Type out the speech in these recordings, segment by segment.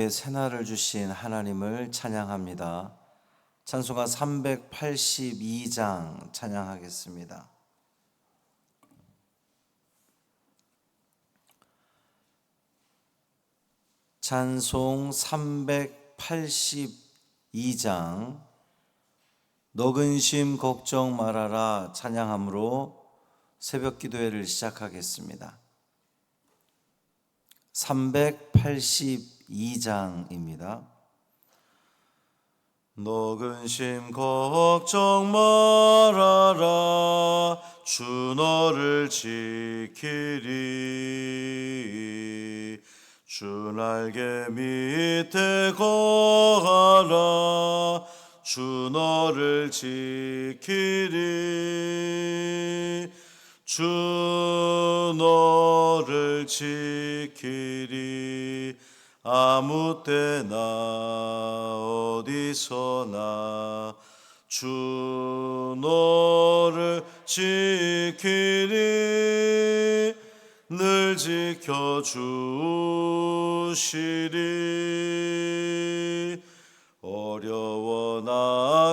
새날을 주신 하나님을 찬양합니다. 찬송가 382장 찬양하겠습니다. 찬송 382장 너 근심 걱정 말아라 찬양함으로 새벽 기도회를 시작하겠습니다. 382장입니다. 너 근심 걱정 말아라 주 너를 지키리 주 날개 밑에 거하라 주 너를 지키리 주 너를 지키리 아무 때나 어디서나 주 너를 지키리 늘 지켜주시리 어려워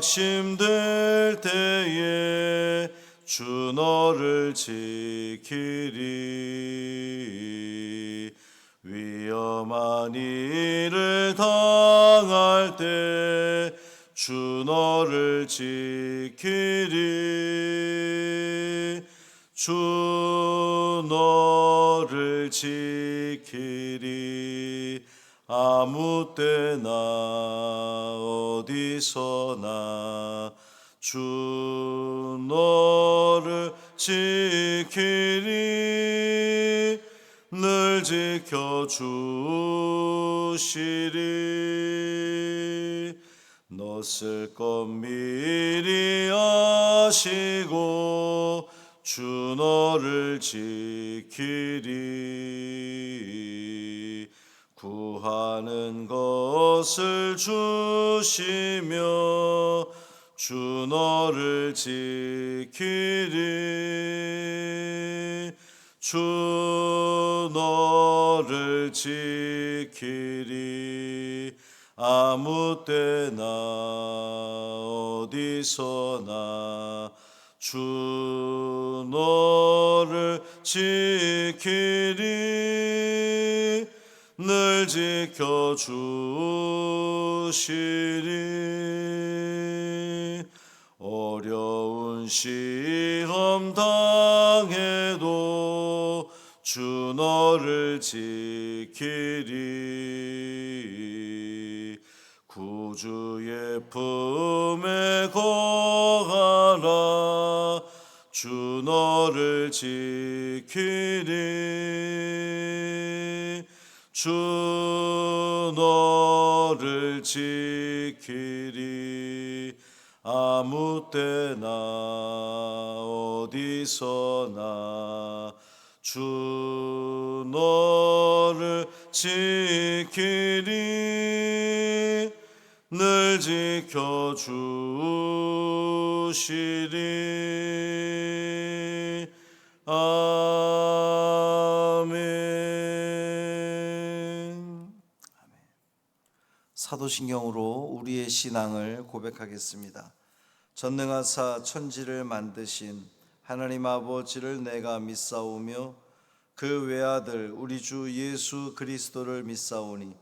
낙심될 때에 주 너를 지키리 위험한 일을 당할 때 주 너를 지키리 주 너를 지키리 아무 때나 어디서나 주 너를 지키리 늘 지켜주시리 너 쓸 것 미리 아시고 주 너를 지키리 구하는 것을 주시며 주 너를 지키리 주 너를 지키리 아무 때나 어디서나 주 너를 지키리 늘 지켜주시리 어려운 시험 당해도 주 너를 지키리 구주의 품에 거하라 주 너를 지키리 주 너를 지키리 아무 때나 어디서나 주 너를 지키리 늘 지켜주시리 아멘. 사도신경으로 우리의 신앙을 고백하겠습니다. 전능하사 천지를 만드신 하나님 아버지를 내가 믿사오며 그 외아들 우리 주 예수 그리스도를 믿사오니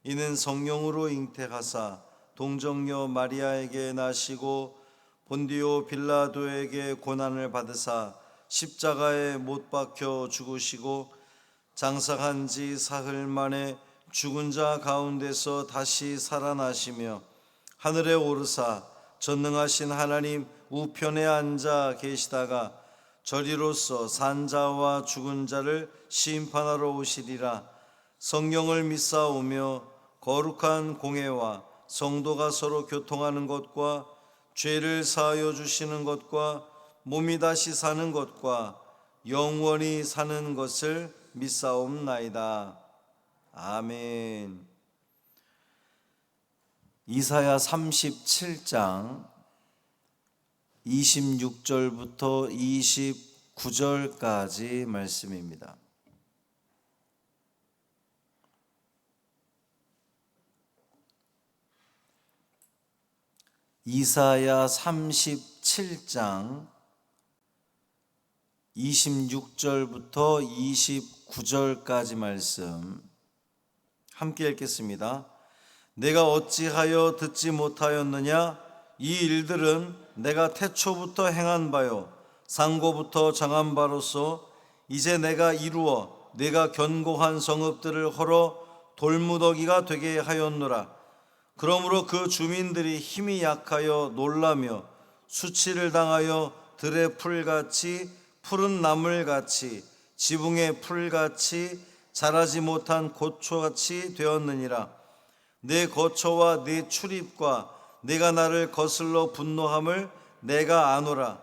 이는 성령으로 잉태하사 동정녀 마리아에게 나시고 본디오 빌라도에게 고난을 받으사 십자가에 못 박혀 죽으시고 장사한 지 사흘 만에 죽은 자 가운데서 다시 살아나시며 하늘에 오르사 전능하신 하나님 우편에 앉아 계시다가 저리로서 산 자와 죽은 자를 심판하러 오시리라. 성령을 믿사오며 거룩한 공회와 성도가 서로 교통하는 것과 죄를 사하여 주시는 것과 몸이 다시 사는 것과 영원히 사는 것을 믿사옵나이다. 아멘. 이사야 37장 26절부터 29절까지 말씀입니다. 이사야 37장 26절부터 29절까지 말씀 함께 읽겠습니다. 내가 어찌하여 듣지 못하였느냐? 이 일들은 내가 태초부터 행한 바요 상고부터 정한 바로서 이제 내가 이루어 내가 견고한 성읍들을 헐어 돌무더기가 되게 하였노라. 그러므로 그 주민들이 힘이 약하여 놀라며 수치를 당하여 들의 풀같이 푸른 나물같이 지붕의 풀같이 자라지 못한 고초같이 되었느니라. 내 거처와 내 출입과 내가 나를 거슬러 분노함을 내가 아노라.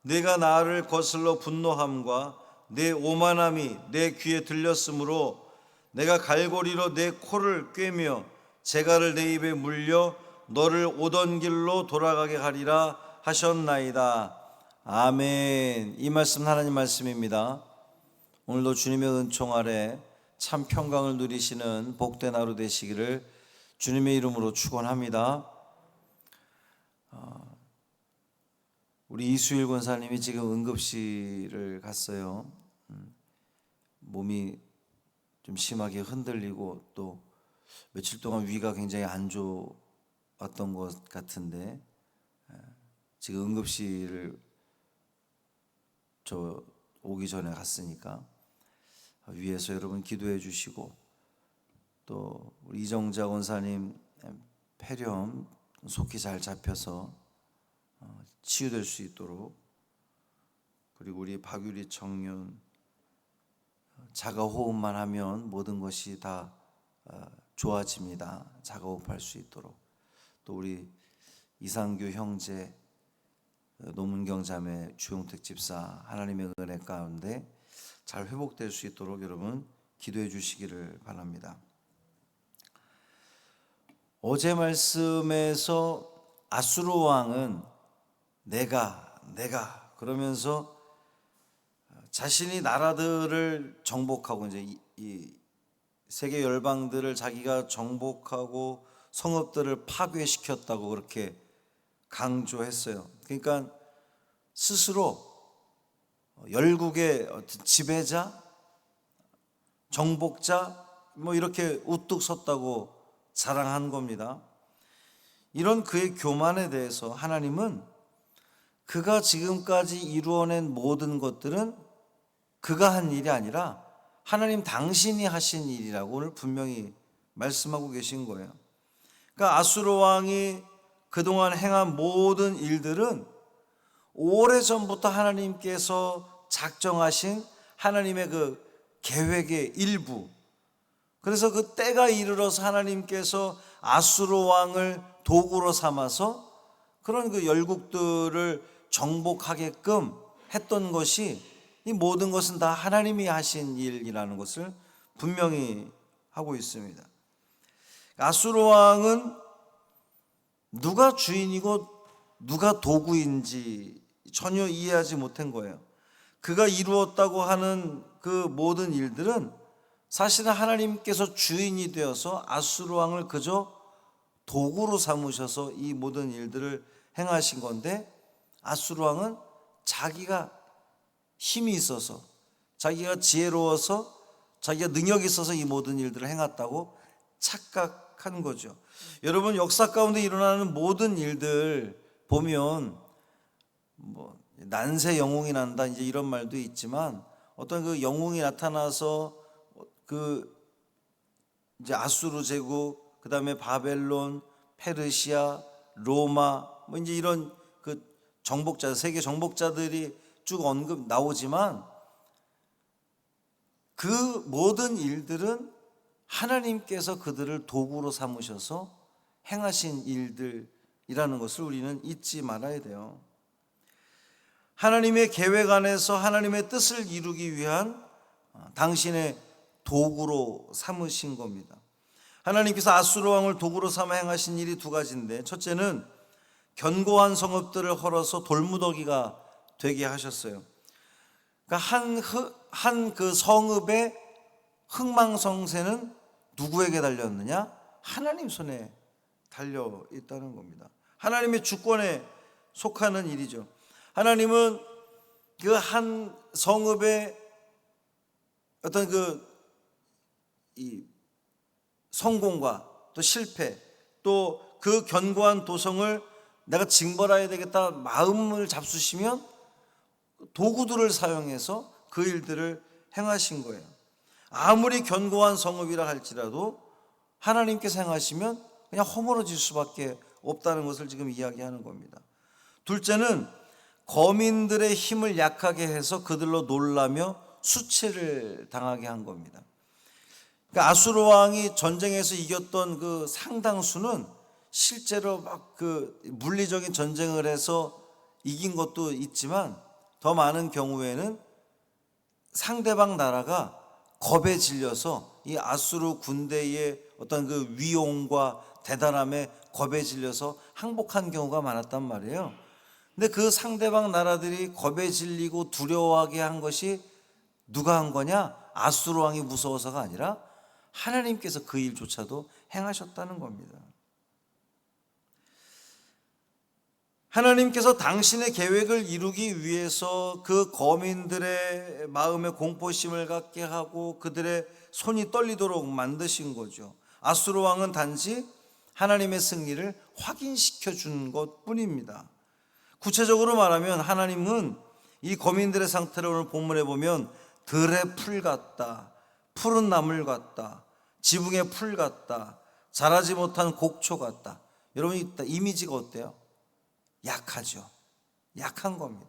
내가 나를 거슬러 분노함과 내 오만함이 내 귀에 들렸으므로 내가 갈고리로 내 코를 꿰며 재갈을 내 입에 물려 너를 오던 길로 돌아가게 하리라 하셨나이다. 아멘. 이 말씀 하나님 말씀입니다. 오늘도 주님의 은총 아래 참 평강을 누리시는 복된 하루 되시기를 주님의 이름으로 축원합니다. 우리 이수일 권사님이 지금 응급실을 갔어요. 몸이 좀 심하게 흔들리고 또 며칠 동안 위가 굉장히 안 좋았던 것 같은데 지금 응급실을 저 오기 전에 갔으니까 위에서 여러분 기도해 주시고 또 우리 이정자 권사님 폐렴 속히 잘 잡혀서 치유될 수 있도록, 그리고 우리 박유리 청년 자가호흡만 하면 모든 것이 다 좋아집니다. 자가호흡할 수 있도록, 또 우리 이상규 형제, 노문경 자매, 주용택 집사 하나님의 은혜 가운데 잘 회복될 수 있도록 여러분 기도해 주시기를 바랍니다. 어제 말씀에서 아수르 왕은 내가 그러면서 자신이 나라들을 정복하고 이제 이 세계 열방들을 자기가 정복하고 성읍들을 파괴시켰다고 그렇게 강조했어요. 그러니까 스스로 열국의 지배자, 정복자 뭐 이렇게 우뚝 섰다고 자랑한 겁니다. 이런 그의 교만에 대해서 하나님은 그가 지금까지 이루어낸 모든 것들은 그가 한 일이 아니라 하나님 당신이 하신 일이라고 오늘 분명히 말씀하고 계신 거예요. 그러니까 아수르 왕이 그동안 행한 모든 일들은 오래전부터 하나님께서 작정하신 하나님의 그 계획의 일부, 그래서 그 때가 이르러서 하나님께서 아수르 왕을 도구로 삼아서 그런 그 열국들을 정복하게끔 했던 것이, 이 모든 것은 다 하나님이 하신 일이라는 것을 분명히 하고 있습니다. 아수르 왕은 누가 주인이고 누가 도구인지 전혀 이해하지 못한 거예요. 그가 이루었다고 하는 그 모든 일들은 사실은 하나님께서 주인이 되어서 아수르 왕을 그저 도구로 삼으셔서 이 모든 일들을 행하신 건데, 아수르 왕은 자기가 힘이 있어서, 자기가 지혜로워서, 자기가 능력이 있어서 이 모든 일들을 행했다고 착각한 거죠. 여러분, 역사 가운데 일어나는 모든 일들 보면 뭐 난세 영웅이 난다 이제 이런 말도 있지만, 어떤 그 영웅이 나타나서 그 이제 아수르 제국, 그다음에 바벨론, 페르시아, 로마 뭐 이제 이런 그 정복자, 세계 정복자들이 쭉 언급 나오지만 그 모든 일들은 하나님께서 그들을 도구로 삼으셔서 행하신 일들이라는 것을 우리는 잊지 말아야 돼요. 하나님의 계획 안에서 하나님의 뜻을 이루기 위한 당신의 도구로 삼으신 겁니다. 하나님께서 아수르 왕을 도구로 삼아 행하신 일이 두 가지인데, 첫째는 견고한 성읍들을 헐어서 돌무더기가 되게 하셨어요. 그러니까 한 그 성읍의 흥망성쇠는 누구에게 달렸느냐? 하나님 손에 달려 있다는 겁니다. 하나님의 주권에 속하는 일이죠. 하나님은 그 한 성읍의 어떤 이 성공과 또 실패, 또 그 견고한 도성을 내가 징벌해야 되겠다 마음을 잡수시면 도구들을 사용해서 그 일들을 행하신 거예요. 아무리 견고한 성읍이라 할지라도 하나님께서 행하시면 그냥 허물어질 수밖에 없다는 것을 지금 이야기하는 겁니다. 둘째는 거민들의 힘을 약하게 해서 그들로 놀라며 수치를 당하게 한 겁니다. 그러니까 아수르 왕이 전쟁에서 이겼던 그 상당수는 실제로 막 그 물리적인 전쟁을 해서 이긴 것도 있지만 더 많은 경우에는 상대방 나라가 겁에 질려서 이 아수르 군대의 어떤 그 위용과 대단함에 겁에 질려서 항복한 경우가 많았단 말이에요. 근데 그 상대방 나라들이 겁에 질리고 두려워하게 한 것이 누가 한 거냐? 아수르 왕이 무서워서가 아니라 하나님께서 그 일조차도 행하셨다는 겁니다. 하나님께서 당신의 계획을 이루기 위해서 그 거민들의 마음에 공포심을 갖게 하고 그들의 손이 떨리도록 만드신 거죠. 아수르 왕은 단지 하나님의 승리를 확인시켜 준 것뿐입니다. 구체적으로 말하면 하나님은 이 거민들의 상태를 오늘 본문에 보면 들의 풀 같다, 푸른 나물 같다, 지붕의 풀 같다, 자라지 못한 곡초 같다. 여러분 이미지가 어때요? 약하죠. 약한 겁니다.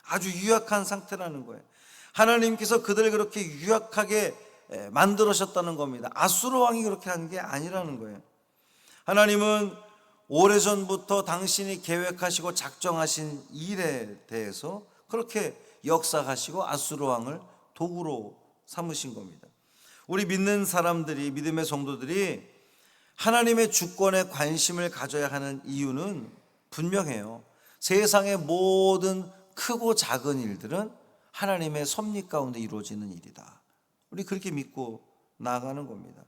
아주 유약한 상태라는 거예요. 하나님께서 그들을 그렇게 유약하게 만들으셨다는 겁니다. 아수르 왕이 그렇게 한 게 아니라는 거예요. 하나님은 오래전부터 당신이 계획하시고 작정하신 일에 대해서 그렇게 역사하시고 아수르 왕을 도구로 삼으신 겁니다. 우리 믿는 사람들이, 믿음의 성도들이 하나님의 주권에 관심을 가져야 하는 이유는 분명해요. 세상의 모든 크고 작은 일들은 하나님의 섭리 가운데 이루어지는 일이다. 우리 그렇게 믿고 나아가는 겁니다.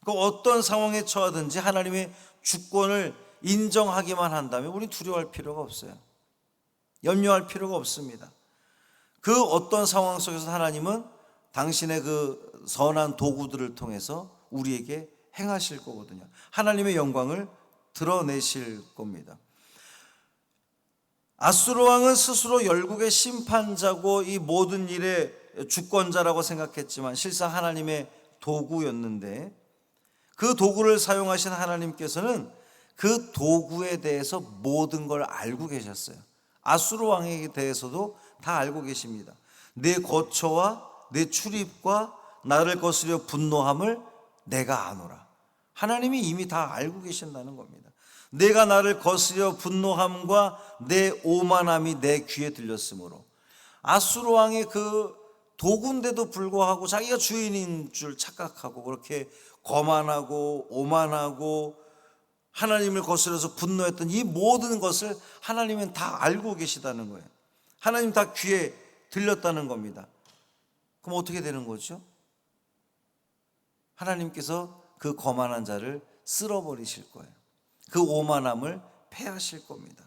어떤 상황에 처하든지 하나님의 주권을 인정하기만 한다면 우리 두려워할 필요가 없어요. 염려할 필요가 없습니다. 그 어떤 상황 속에서 하나님은 당신의 그 선한 도구들을 통해서 우리에게 행하실 거거든요. 하나님의 영광을 드러내실 겁니다. 아수르 왕은 스스로 열국의 심판자고 이 모든 일의 주권자라고 생각했지만 실상 하나님의 도구였는데 그 도구를 사용하신 하나님께서는 그 도구에 대해서 모든 걸 알고 계셨어요. 아수르 왕에 대해서도 다 알고 계십니다. 내 거처와 내 출입과 나를 거스려 분노함을 내가 아노라. 하나님이 이미 다 알고 계신다는 겁니다. 내가 나를 거스려 분노함과 내 오만함이 내 귀에 들렸으므로 아수르 왕의 그 도구인데도 불구하고 자기가 주인인 줄 착각하고 그렇게 거만하고 오만하고 하나님을 거스려서 분노했던 이 모든 것을 하나님은 다 알고 계시다는 거예요. 하나님 다 귀에 들렸다는 겁니다. 그럼 어떻게 되는 거죠? 하나님께서 그 거만한 자를 쓸어버리실 거예요. 그 오만함을 패하실 겁니다.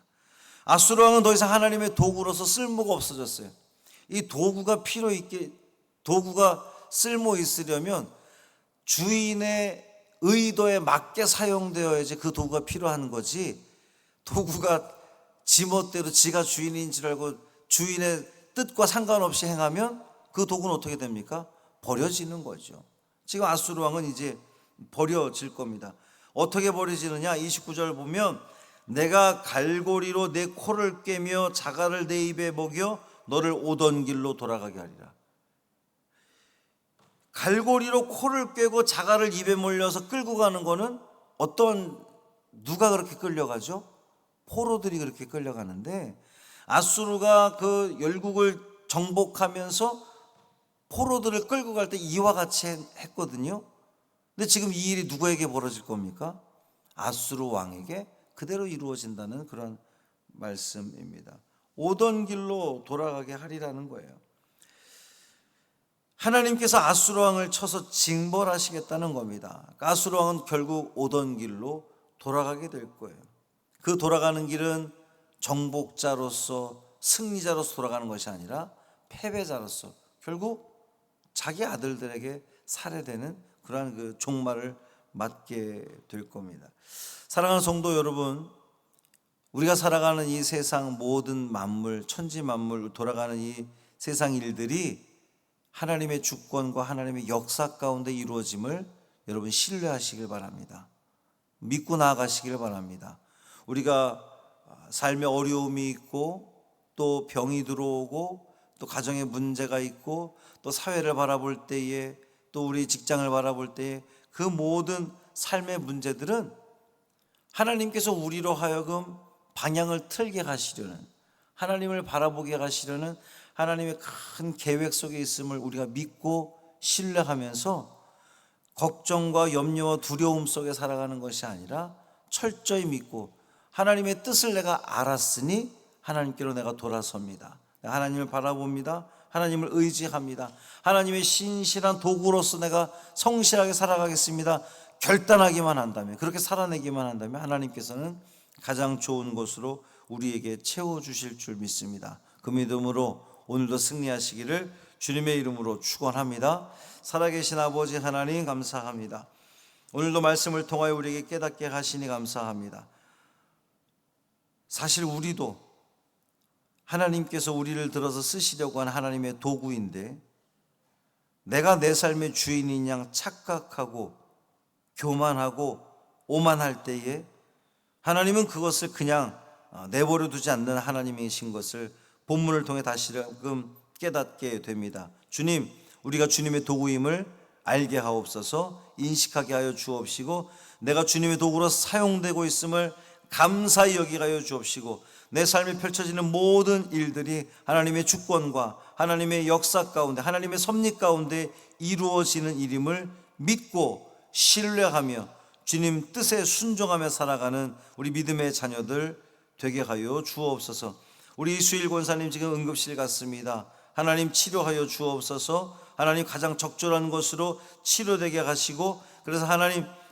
아수르 왕은 더 이상 하나님의 도구로서 쓸모가 없어졌어요. 이 도구가 쓸모 있으려면 주인의 의도에 맞게 사용되어야지 그 도구가 필요한 거지, 도구가 지멋대로 지가 주인인 줄 알고 주인의 뜻과 상관없이 행하면 그 도구는 어떻게 됩니까? 버려지는 거죠. 지금 아수르 왕은 이제 버려질 겁니다. 어떻게 버려지느냐? 29절 보면 내가 갈고리로 내 코를 꿰며 자갈을 내 입에 먹여 너를 오던 길로 돌아가게 하리라. 갈고리로 코를 꿰고 자갈을 입에 몰려서 끌고 가는 거는 누가 그렇게 끌려가죠? 포로들이 그렇게 끌려가는데 아수르가 그 열국을 정복하면서 포로들을 끌고 갈 때 이와 같이 했거든요. 근데 지금 이 일이 누구에게 벌어질 겁니까? 아수르 왕에게 그대로 이루어진다는 그런 말씀입니다. 오던 길로 돌아가게 하리라는 거예요. 하나님께서 아수르 왕을 쳐서 징벌하시겠다는 겁니다. 아수르 왕은 결국 오던 길로 돌아가게 될 거예요. 그 돌아가는 길은 정복자로서 승리자로서 돌아가는 것이 아니라 패배자로서 결국 자기 아들들에게 살해되는 그러한 그 종말을 맞게 될 겁니다. 사랑하는 성도 여러분, 우리가 살아가는 이 세상 모든 만물, 천지 만물, 돌아가는 이 세상 일들이 하나님의 주권과 하나님의 역사 가운데 이루어짐을 여러분 신뢰하시길 바랍니다. 믿고 나아가시길 바랍니다. 우리가 삶에 어려움이 있고 또 병이 들어오고 또 가정에 문제가 있고 또 사회를 바라볼 때에 또 우리 직장을 바라볼 때에 그 모든 삶의 문제들은 하나님께서 우리로 하여금 방향을 틀게 하시려는, 하나님을 바라보게 하시려는 하나님의 큰 계획 속에 있음을 우리가 믿고 신뢰하면서 걱정과 염려와 두려움 속에 살아가는 것이 아니라 철저히 믿고 하나님의 뜻을 내가 알았으니 하나님께로 내가 돌아섭니다. 하나님을 바라봅니다. 하나님을 의지합니다. 하나님의 신실한 도구로서 내가 성실하게 살아가겠습니다. 결단하기만 한다면, 그렇게 살아내기만 한다면 하나님께서는 가장 좋은 것으로 우리에게 채워주실 줄 믿습니다. 그 믿음으로 오늘도 승리하시기를 주님의 이름으로 축원합니다. 살아계신 아버지 하나님 감사합니다. 오늘도 말씀을 통하여 우리에게 깨닫게 하시니 감사합니다. 사실 우리도 하나님께서 우리를 들어서 쓰시려고 하는 하나님의 도구인데 내가 내 삶의 주인인 양 착각하고 교만하고 오만할 때에 하나님은 그것을 그냥 내버려 두지 않는 하나님이신 것을 본문을 통해 다시금 깨닫게 됩니다. 주님, 우리가 주님의 도구임을 알게 하옵소서. 인식하게 하여 주옵시고 내가 주님의 도구로 사용되고 있음을 감사히 여기게 하여 주옵시고 내 삶에 펼쳐지는 모든 일들이 하나님의 주권과 하나님의 역사 가운데 하나님의 섭리 가운데 이루어지는 일임을 믿고 신뢰하며 주님 뜻에 순종하며 살아가는 우리 믿음의 자녀들 되게 하여 주옵소서. 우리 이수일 권사님 지금 응급실 갔습니다. 하나님 치료하여 주옵소서. 하나님 가장 적절한 것으로 치료되게 하시고 그래서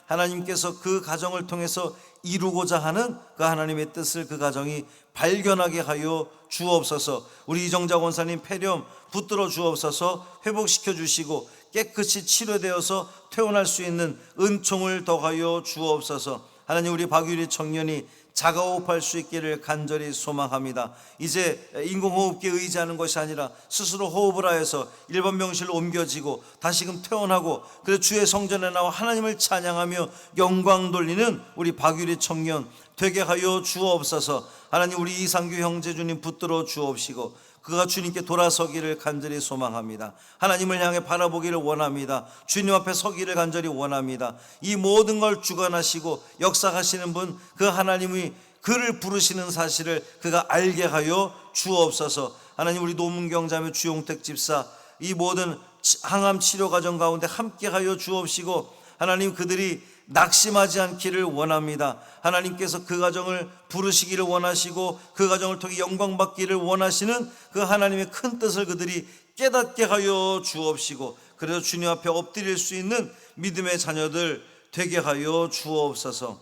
하나님께서 그 가정을 통해서 이루고자 하는 그 하나님의 뜻을 그 가정이 발견하게 하여 주옵소서. 우리 이정자 권사님 폐렴 붙들어 주옵소서. 회복시켜 주시고 깨끗이 치료되어서 퇴원할 수 있는 은총을 더하여 주옵소서. 하나님, 우리 박유리 청년이 자가호흡할 수 있기를 간절히 소망합니다. 이제 인공호흡기에 의지하는 것이 아니라 스스로 호흡을 하여서 일반 병실로 옮겨지고 다시금 퇴원하고 그래서 주의 성전에 나와 하나님을 찬양하며 영광 돌리는 우리 박유리 청년 되게 하여 주옵소서. 하나님, 우리 이상규 형제 주님 붙들어 주옵시고 그가 주님께 돌아서기를 간절히 소망합니다. 하나님을 향해 바라보기를 원합니다. 주님 앞에 서기를 간절히 원합니다. 이 모든 걸 주관하시고 역사하시는 분, 그 하나님이 그를 부르시는 사실을 그가 알게 하여 주옵소서. 하나님, 우리 노문경 자매 주용택 집사 이 모든 항암 치료 과정 가운데 함께 하여 주옵시고 하나님, 그들이 낙심하지 않기를 원합니다. 하나님께서 그 가정을 부르시기를 원하시고 그 가정을 통해 영광 받기를 원하시는 그 하나님의 큰 뜻을 그들이 깨닫게 하여 주옵시고 그래서 주님 앞에 엎드릴 수 있는 믿음의 자녀들 되게 하여 주옵소서.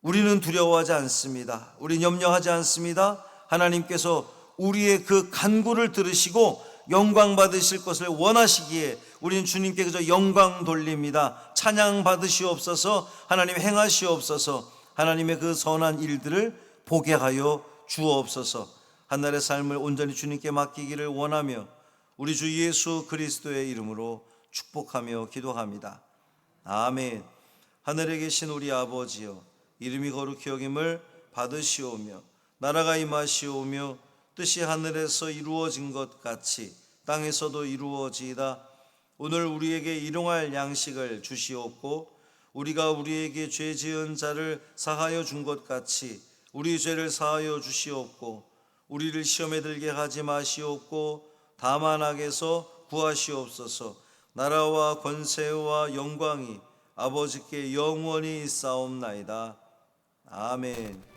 우리는 두려워하지 않습니다. 우리는 염려하지 않습니다. 하나님께서 우리의 그 간구를 들으시고 영광 받으실 것을 원하시기에 우리는 주님께 그저 영광 돌립니다. 찬양 받으시옵소서. 하나님 행하시옵소서. 하나님의 그 선한 일들을 보게 하여 주옵소서. 한날의 삶을 온전히 주님께 맡기기를 원하며 우리 주 예수 그리스도의 이름으로 축복하며 기도합니다. 아멘. 하늘에 계신 우리 아버지여, 이름이 거룩히 여김을 받으시오며 나라가 임하시오며 뜻이 하늘에서 이루어진 것 같이 땅에서도 이루어지이다. 오늘 우리에게 일용할 양식을 주시옵고 우리가 우리에게 죄 지은 자를 사하여 준 것 같이 우리 죄를 사하여 주시옵고 우리를 시험에 들게 하지 마시옵고 다만 악에서 구하시옵소서. 나라와 권세와 영광이 아버지께 영원히 있사옵나이다. 아멘.